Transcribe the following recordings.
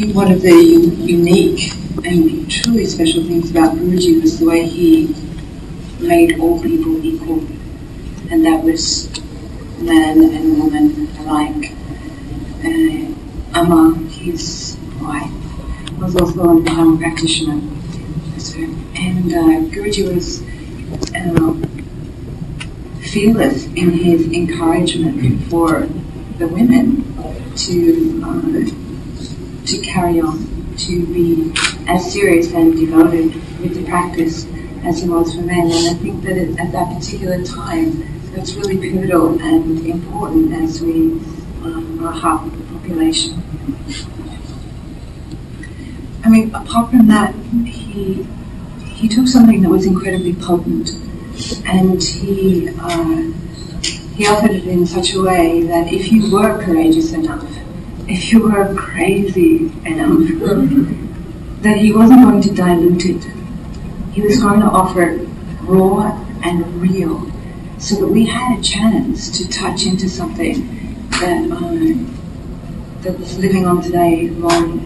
think one of the unique and truly special things about Guruji was the way he made all people equal, and that was man and woman alike. Amma, his wife, was also a Dharma practitioner. And Guruji was fearless in his encouragement for the women to carry on, to be as serious and devoted with the practice as he was for men. And I think that at that particular time, that's really pivotal and important as we are half the population. I mean, apart from that, he took something that was incredibly potent, and he offered it in such a way that if you were courageous enough, if you were crazy enough, that he wasn't going to dilute it. He was going to offer it raw and real, so that we had a chance to touch into something that was living on today long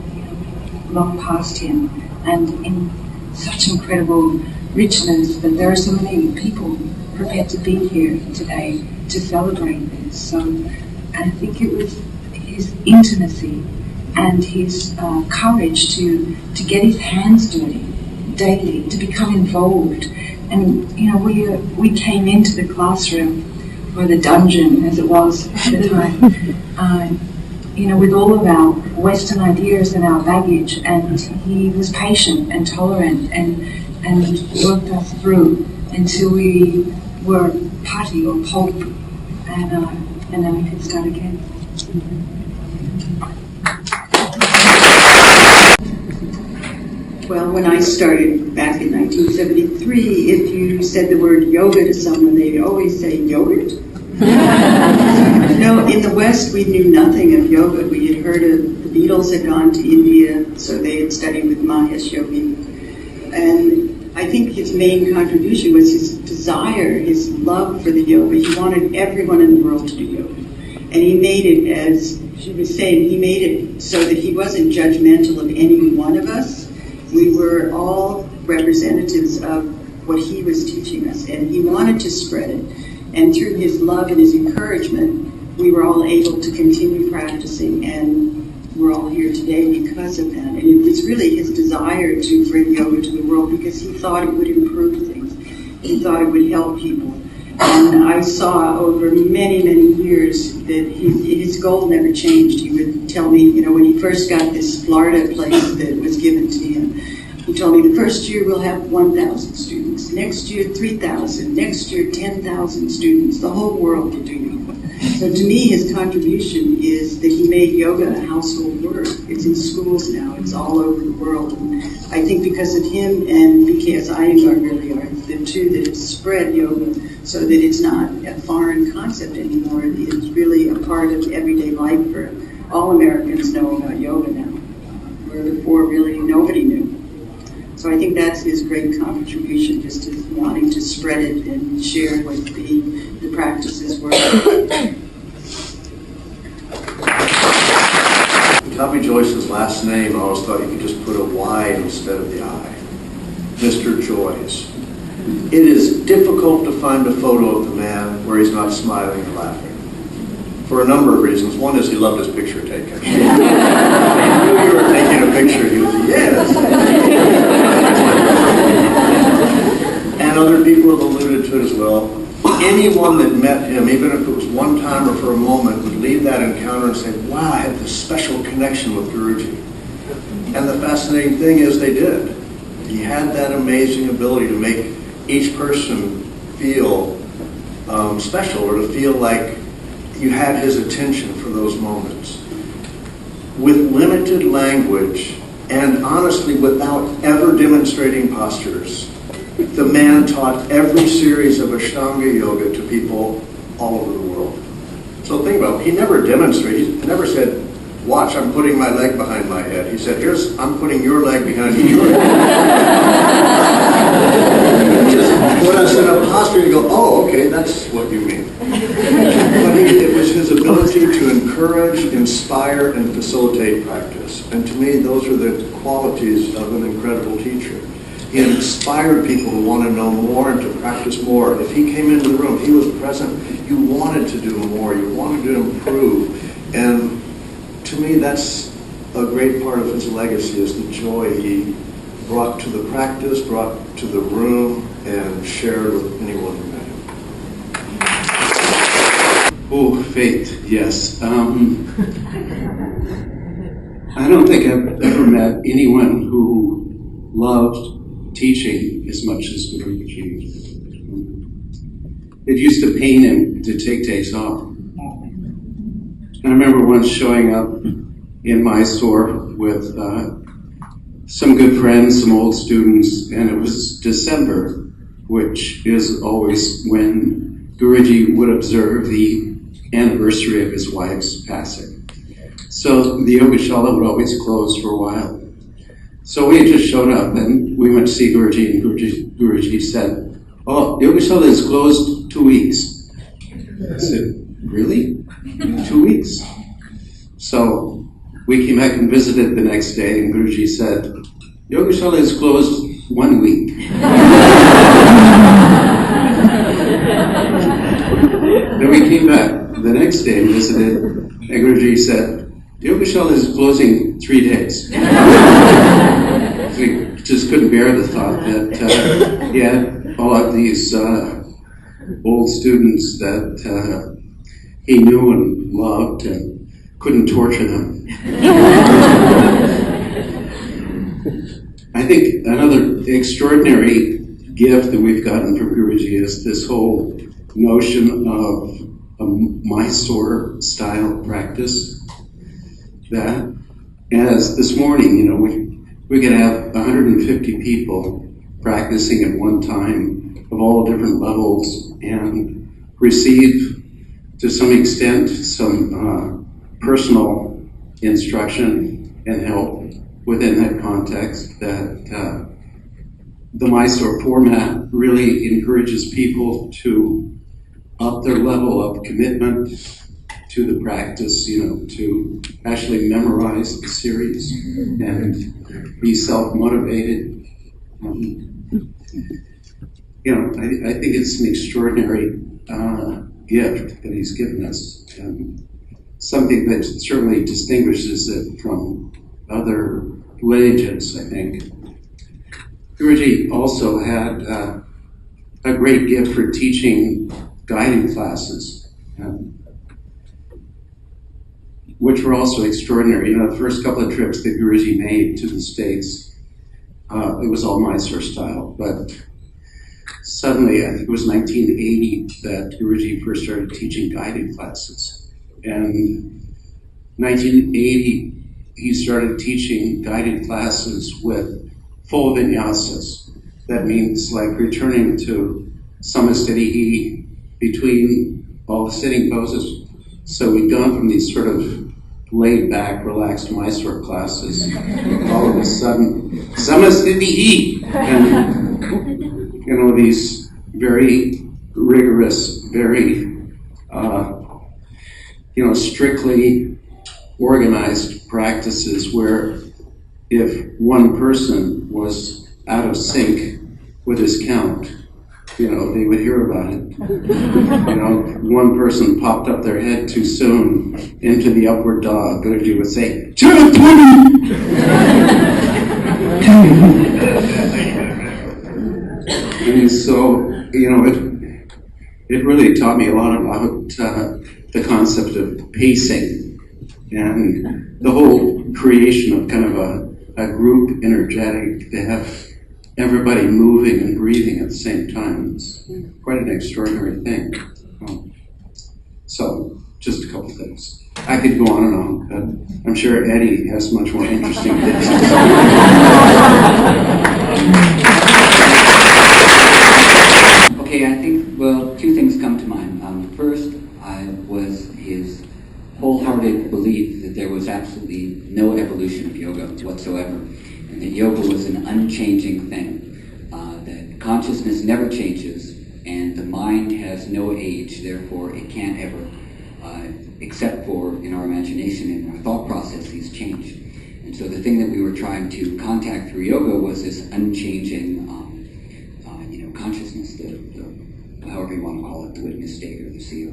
past him, and in such incredible richness that there are so many people prepared to be here today to celebrate this. So I think it was his intimacy and his courage to get his hands dirty daily, to become involved. And we came into the classroom, or the dungeon as it was at the time, with all of our Western ideas and our baggage, and he was patient and tolerant and worked us through until we were putty or pulp, and then we could start again. Well, when I started back in 1973, if you said the word yoga to someone, they'd always say, yogurt? No, in the West, we knew nothing of yoga. We had heard of the Beatles had gone to India, so they had studied with Mahesh Yogi. And I think his main contribution was his desire, his love for the yoga. He wanted everyone in the world to do yoga. And he made it, as she was saying, he made it so that he wasn't judgmental of any one of us. We were all representatives of what he was teaching us, and he wanted to spread it. And through his love and his encouragement, we were all able to continue practicing, and we're all here today because of that. And it was really his desire to bring yoga to the world because he thought it would improve things. He thought it would help people. And I saw over many, many years that his goal never changed. He would tell me, when he first got this Florida place that was given to him, he told me the first year we'll have 1,000 students, next year 3,000, next year 10,000 students. The whole world will do yoga. So to me, his contribution is that he made yoga a household word. It's in schools now. It's all over the world. And I think because of him and BKS Iyengar really are the two that have spread yoga so that it's not a foreign concept anymore. It's really a part of everyday life for all Americans know about yoga now, where before really nobody knew. So I think that's his great contribution, just to wanting to spread it and share what the practices were. Pattabhi Jois's last name, I always thought you could just put a Y instead of the I. Mr. Jois. It is difficult to find a photo of the man where he's not smiling and laughing. For a number of reasons. One is he loved his picture taken. He knew you were taking a picture. He was, yes. And other people have alluded to it as well. Anyone that met him, even if it was one time or for a moment, would leave that encounter and say, wow, I have this special connection with Guruji. And the fascinating thing is they did. He had that amazing ability to make each person feel special, or to feel like you had his attention for those moments. With limited language, and honestly without ever demonstrating postures, the man taught every series of Ashtanga Yoga to people all over the world. So think about it. He never demonstrated. He never said, watch, I'm putting my leg behind my head. He said, I'm putting your leg behind your head. Just put us in a posture and go, oh, okay, that's what you mean. But it was his ability to encourage, inspire, inspire and facilitate practice. And to me, those are the qualities of an incredible teacher. He inspired people to want to know more and to practice more. If he came into the room, he was present, you wanted to do more, you wanted to improve. And to me, that's a great part of his legacy, is the joy he brought to the practice, brought to the room, and shared with anyone who met him. Oh, faith, yes. I don't think I've ever met anyone who loved teaching as much as Guruji. It used to pain him to take days off. And I remember once showing up in Mysore with some good friends, some old students, and it was December, which is always when Guruji would observe the anniversary of his wife's passing. So the Yogashala would always close for a while. So we had just showed up and we went to see Guruji, and Guruji said, "Oh, Yogashala is closed 2 weeks." I said, "Really? 2 weeks?" So we came back and visited the next day, and Guruji said, "Yogashala is closed 1 week." Then we came back the next day and visited, and Guruji said, "Yogashala is closing 3 days." We just couldn't bear the thought that he had all of these old students that he knew and loved and couldn't torture them. I think another extraordinary gift that we've gotten from Guruji is this whole notion of a Mysore style practice. That, as this morning, we could have 150 people practicing at one time of all different levels and receive, to some extent, some personal instruction and help within that context. That the Mysore format really encourages people to up their level of commitment to the practice, to actually memorize the series and be self-motivated. I think it's an extraordinary gift that he's given us, and something that certainly distinguishes it from other lineages, I think. Guruji also had a great gift for teaching guiding classes, which were also extraordinary. The first couple of trips that Guruji made to the States, it was all Mysore style, but suddenly, I think it was 1980 that Guruji first started teaching guiding classes. And 1980, he started teaching guided classes with full vinyasas. That means like returning to samasthiti between all the sitting poses. So we'd gone from these sort of laid back, relaxed Mysore classes, all of a sudden, samasthiti! And, these very rigorous, very, strictly organized practices where if one person was out of sync with his count, they would hear about it. One person popped up their head too soon into the upward dog. Guruji would say, and so, it really taught me a lot about the concept of pacing and the whole creation of kind of a group energetic to have everybody moving and breathing at the same time. It's quite an extraordinary thing. So, just a couple things. I could go on and on, but I'm sure Eddie has much more interesting things to say. Okay, I think, two things come to mind. First, was his wholehearted belief that there was absolutely no evolution of yoga whatsoever, and that yoga was an unchanging thing, that consciousness never changes, and the mind has no age, therefore it can't ever except for in our imagination and our thought processes change. And so the thing that we were trying to contact through yoga was this unchanging, consciousness, the however you want to call it, the witness state or the seer.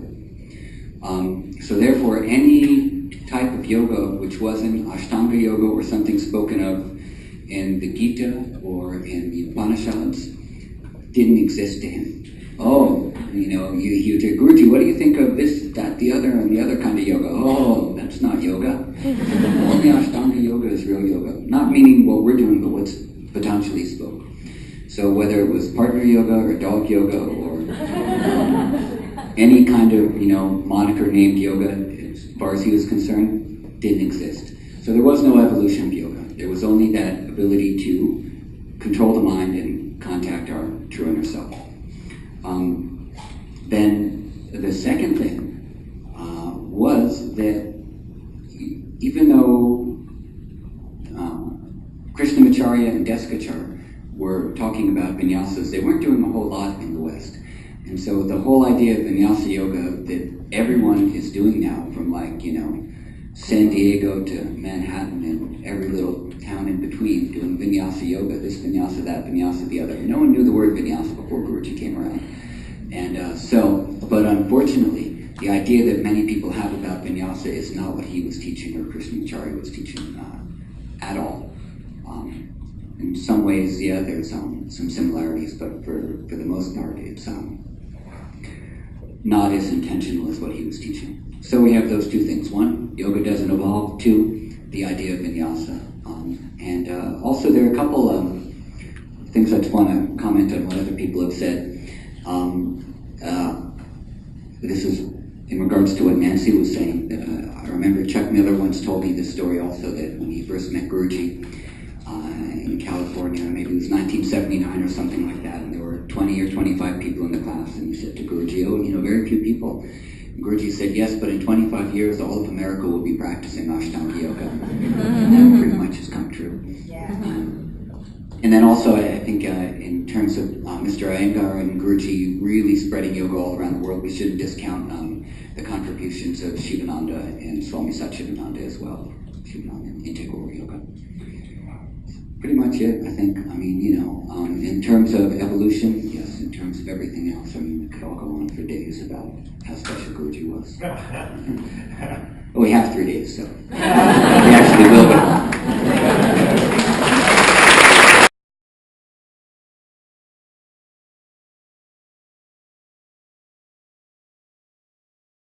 So therefore, any type of yoga which wasn't Ashtanga Yoga or something spoken of in the Gita or in the Upanishads didn't exist to him. Oh, you say, Guruji, what do you think of this, that, the other, and the other kind of yoga? Oh, that's not yoga. Only Ashtanga Yoga is real yoga. Not meaning what we're doing, but what's Patanjali spoke. So whether it was partner yoga or dog yoga or any kind of, moniker named yoga, as far as he was concerned, didn't exist. So there was no evolution of yoga. There was only that ability to control the mind and contact our true inner self. Then the second thing was that even though Krishnamacharya and Desikachar were talking about vinyasas, they weren't doing a whole lot in the West. And so the whole idea of vinyasa yoga that everyone is doing now, from San Diego to Manhattan and every little town in between, doing vinyasa yoga, this vinyasa, that vinyasa, the other. No one knew the word vinyasa before Guruji came around. And but unfortunately, the idea that many people have about vinyasa is not what he was teaching or Krishnamacharya was teaching at all. In some ways, yeah, there's some similarities, but for the most part, it's not as intentional as what he was teaching. So we have those two things. One, yoga doesn't evolve. Two, the idea of vinyasa. And also there are a couple things I just want to comment on what other people have said. This is in regards to what Nancy was saying. I remember Chuck Miller once told me this story also, that when he first met Guruji in California, maybe it was 1979 or something like that, and there were 20 or 25 people in the class, and he said to Guruji, very few people. And Guruji said, yes, but in 25 years, all of America will be practicing Ashtanga Yoga. And that pretty much has come true. Yeah. And then also, I think in terms of Mr. Iyengar and Guruji really spreading yoga all around the world, we shouldn't discount the contributions of Shivananda and Swami Satchidananda as well. Shivananda and integral yoga. Pretty much it, I think. In terms of evolution, yes. In terms of everything else, we could all go on for days about how special Guruji was. Well, we have 3 days, so.